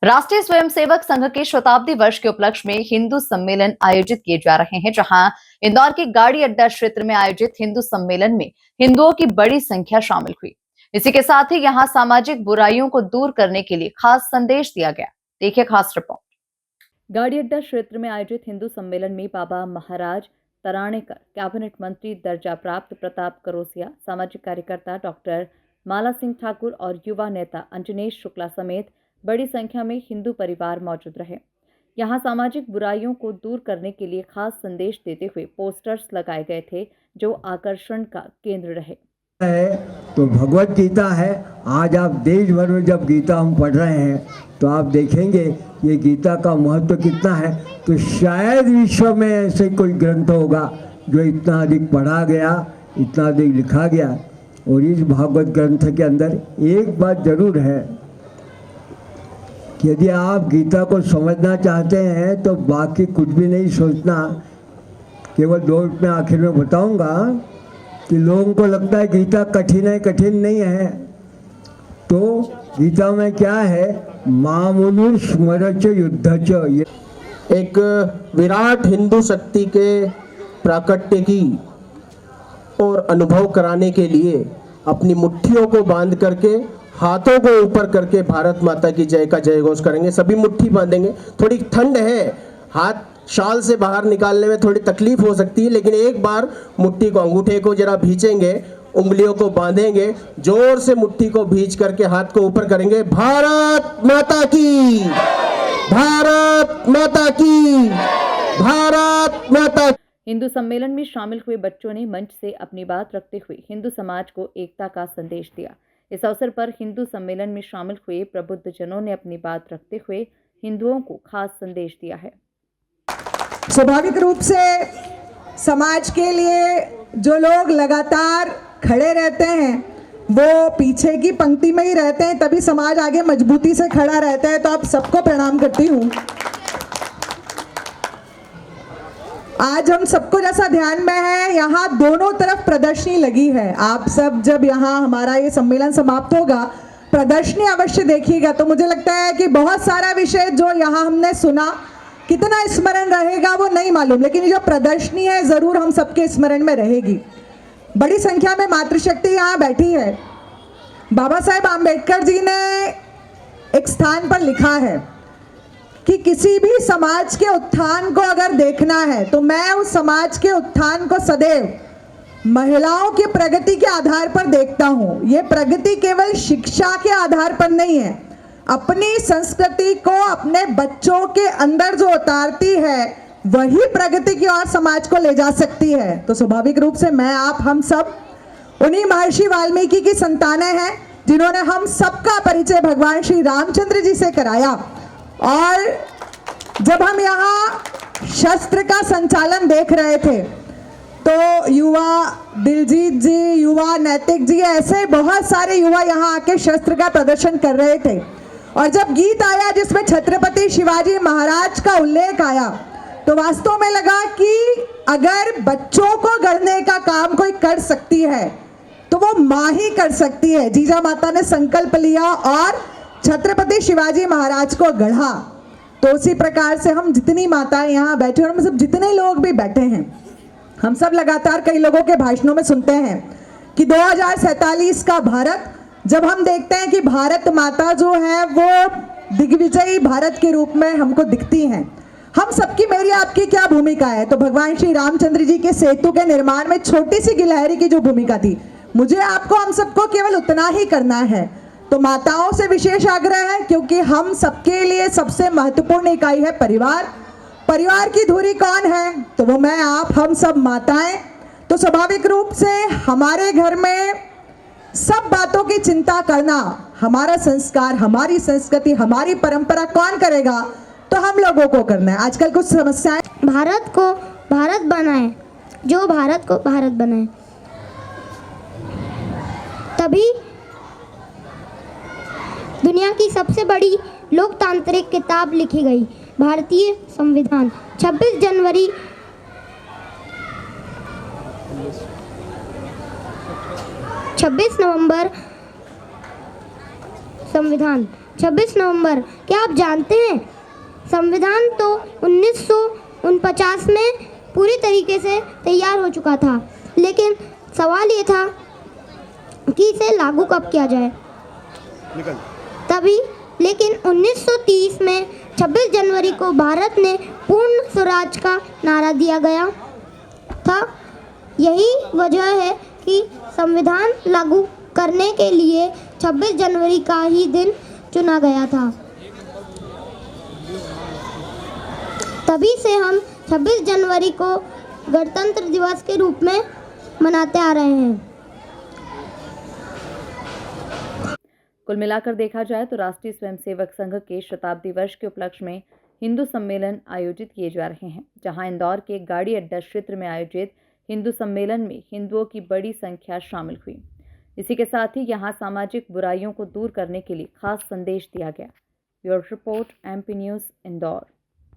राष्ट्रीय स्वयंसेवक संघ के शताब्दी वर्ष के उपलक्ष्य में हिंदू सम्मेलन आयोजित किए जा रहे हैं, जहां इंदौर के गाड़ी अड्डा क्षेत्र में आयोजित हिंदू सम्मेलन में हिंदुओं की बड़ी संख्या शामिल हुई। इसी के साथ ही यहां सामाजिक बुराइयों को दूर करने के लिए खास संदेश दिया गया। देखिए खास रिपोर्ट। गाड़ी अड्डा क्षेत्र में आयोजित हिंदू सम्मेलन में बाबा महाराज तराणेकर, कैबिनेट मंत्री दर्जा प्राप्त प्रताप करोसिया, सामाजिक कार्यकर्ता डॉक्टर माला सिंह ठाकुर और युवा नेता अंजनेश शुक्ला समेत बड़ी संख्या में हिंदू परिवार मौजूद रहे। यहां सामाजिक बुराइयों को दूर करने के लिए खास संदेश देते हुए पोस्टर्स लगाए गए थे, जो आकर्षण का केंद्र रहे। तो भगवत गीता है। आज आप देश भर में जब गीता हम पढ़ रहे हैं तो आप देखेंगे ये गीता का महत्व कितना है। तो शायद विश्व में ऐसे कोई ग्रंथ होगा जो इतना अधिक पढ़ा गया, इतना अधिक लिखा गया। और इस भागवत ग्रंथ के अंदर एक बात जरूर है कि यदि आप गीता को समझना चाहते हैं तो बाकी कुछ भी नहीं सोचना। केवल दो मिनट में आखिर में बताऊंगा कि लोगों को लगता है गीता कठिन है, कठिन नहीं है। तो गीता में क्या है, मामुनु स्मरच युद्धच। एक विराट हिंदू शक्ति के प्राकट्य की और अनुभव कराने के लिए अपनी मुट्ठियों को बांध करके, हाथों को ऊपर करके भारत माता की जय का जय घोष करेंगे। सभी मुट्ठी बांधेंगे। थोड़ी ठंड है, हाथ शाल से बाहर निकालने में थोड़ी तकलीफ हो सकती है, लेकिन एक बार मुट्ठी को, अंगूठे को जरा भींचेंगे, उंगलियों को बांधेंगे, जोर से मुट्ठी को भींच करके हाथ को ऊपर करेंगे। भारत माता की, भारत माता की, भारत माता। हिंदू सम्मेलन में शामिल हुए बच्चों ने मंच से अपनी बात रखते हुए हिंदू समाज को एकता का संदेश दिया। इस अवसर पर हिंदू सम्मेलन में शामिल हुए प्रबुद्ध जनों ने अपनी बात रखते हुए हिंदुओं को खास संदेश दिया है। स्वाभाविक रूप से समाज के लिए जो लोग लगातार खड़े रहते हैं वो पीछे की पंक्ति में ही रहते हैं, तभी समाज आगे मजबूती से खड़ा रहता है। तो आप सबको प्रणाम करती हूँ। आज हम सबको जैसा ध्यान में है, यहाँ दोनों तरफ प्रदर्शनी लगी है। आप सब जब यहाँ हमारा ये सम्मेलन समाप्त होगा, प्रदर्शनी अवश्य देखिएगा। तो मुझे लगता है कि बहुत सारा विषय जो यहाँ हमने सुना, कितना स्मरण रहेगा वो नहीं मालूम, लेकिन जो प्रदर्शनी है जरूर हम सबके स्मरण में रहेगी। बड़ी संख्या में मातृशक्ति यहाँ बैठी है। बाबा साहेब आम्बेडकर जी ने एक स्थान पर लिखा है कि किसी भी समाज के उत्थान को अगर देखना है तो मैं उस समाज के उत्थान को सदैव महिलाओं की प्रगति के आधार पर देखता हूँ। ये प्रगति केवल शिक्षा के आधार पर नहीं है, अपनी संस्कृति को अपने बच्चों के अंदर जो उतारती है वही प्रगति की ओर समाज को ले जा सकती है। तो स्वाभाविक रूप से मैं, आप, हम सब उन्हीं महर्षि वाल्मीकि की संतानें हैं जिन्होंने हम सबका परिचय भगवान श्री रामचंद्र जी से कराया। और जब हम यहाँ शस्त्र का संचालन देख रहे थे तो युवा दिलजीत जी, युवा नैतिक जी, ऐसे बहुत सारे युवा यहाँ आके शस्त्र का प्रदर्शन कर रहे थे। और जब गीत आया जिसमें छत्रपति शिवाजी महाराज का उल्लेख आया तो वास्तव में लगा कि अगर बच्चों को गढ़ने का काम कोई कर सकती है तो वो माँ ही कर सकती है। जीजा माता ने संकल्प लिया और छत्रपति शिवाजी महाराज को गढ़ा। तो उसी प्रकार से हम जितनी माताएं यहाँ बैठे और हम सब जितने लोग भी बैठे हैं, हम सब लगातार कई लोगों के भाषणों में सुनते हैं कि 2047 का भारत, जब हम देखते हैं कि भारत माता जो है वो दिग्विजयी भारत के रूप में हमको दिखती हैं, हम सबकी, मेरी आपकी क्या भूमिका है? तो भगवान श्री रामचंद्र जी के सेतु के निर्माण में छोटी सी गिलहरी की जो भूमिका थी, मुझे आपको, हम सबको केवल उतना ही करना है। तो माताओं से विशेष आग्रह है, क्योंकि हम सबके लिए सबसे महत्वपूर्ण इकाई है परिवार। परिवार की धुरी कौन है? तो वो मैं, आप, हम सब माताएं। तो स्वाभाविक रूप से हमारे घर में सब बातों की चिंता करना, हमारा संस्कार, हमारी संस्कृति, हमारी परंपरा कौन करेगा? तो हम लोगों को करना है। आजकल कुछ समस्याएं, भारत को भारत बनाए, जो भारत को भारत बनाए, तभी दुनिया की सबसे बड़ी लोकतांत्रिक किताब लिखी गई, भारतीय संविधान। 26 जनवरी 26 नवंबर संविधान 26 नवंबर। क्या आप जानते हैं संविधान तो 1949 में पूरी तरीके से तैयार हो चुका था, लेकिन सवाल ये था कि इसे लागू कब किया जाए। तभी लेकिन 1930 में 26 जनवरी को भारत ने पूर्ण स्वराज का नारा दिया गया था। यही वजह है कि संविधान लागू करने के लिए 26 जनवरी का ही दिन चुना गया था। तभी से हम 26 जनवरी को गणतंत्र दिवस के रूप में मनाते आ रहे हैं। कुल मिलाकर देखा जाए तो राष्ट्रीय स्वयंसेवक संघ के शताब्दी वर्ष के उपलक्ष्य में हिंदू सम्मेलन आयोजित किए जा रहे हैं, जहां इंदौर के गाड़ी अड्डा क्षेत्र में आयोजित हिंदू सम्मेलन में हिंदुओं की बड़ी संख्या शामिल हुई। इसी के साथ ही यहां सामाजिक बुराइयों को दूर करने के लिए खास संदेश दिया गया। Bureau report, MP news, Indore.